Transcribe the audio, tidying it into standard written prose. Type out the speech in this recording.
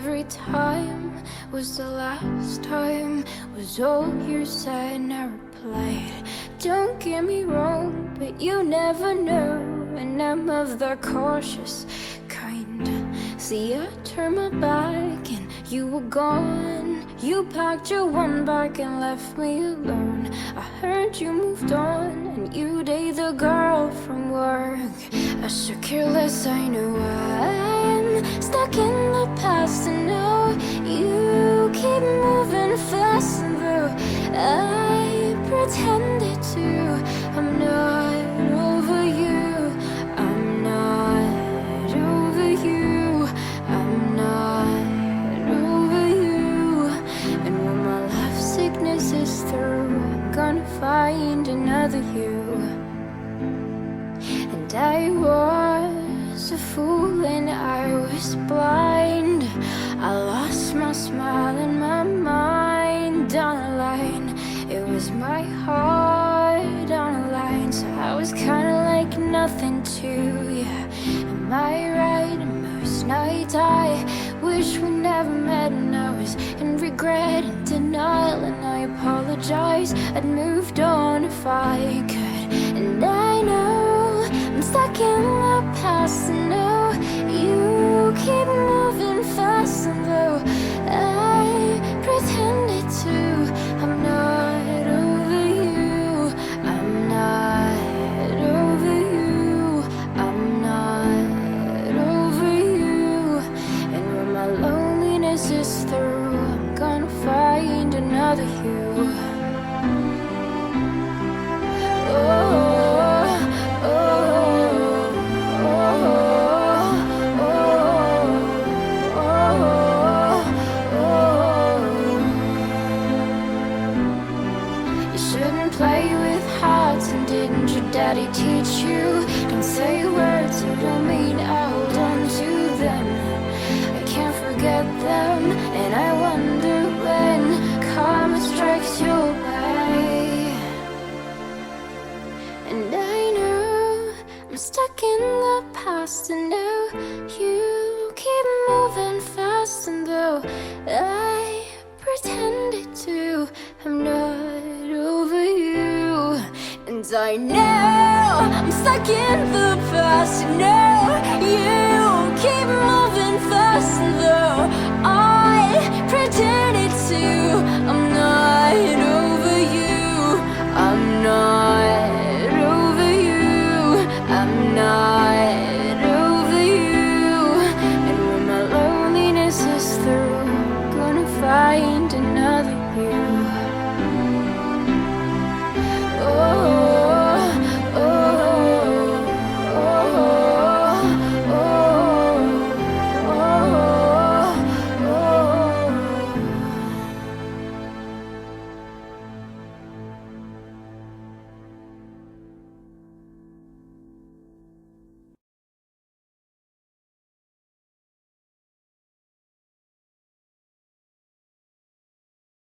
every time was the last time, was all you said and I replied. Don't get me wrong, but you never know, and I'm of the cautious kind. See, I turned my back and you were gone. You packed your one bag and left me alone. I heard you moved on and you dated the girl from work. I so careless, I know I'm stuck in the past, and now you keep moving fast. And though I pretended to, I'm not over you. I'm not over you. I'm not over you. And when my life sickness is through, I'm gonna find another you. And I was a fool and I was blind. I lost my smile and my mind on a line. It was my heart on a line. So I was kinda like nothing to you. Am I right? Most nights I wish we never met, and I was in regret and denial, and I apologize. I'd moved on if I could. And I know I'm stuck in the past, and now you keep moving fast. And though I pretended to, I'm not over you. I'm not over you. I'm not over you. And when my loneliness is through, I'm gonna find another you. Didn't your daddy teach you? Don't say words you don't mean, I hold on to them. I can't forget them, and I wonder when karma strikes your way. And I know I'm stuck in the past, and now you keep moving fast. And though I pretended to, I'm not over you. And I know I'm stuck in the past, and now you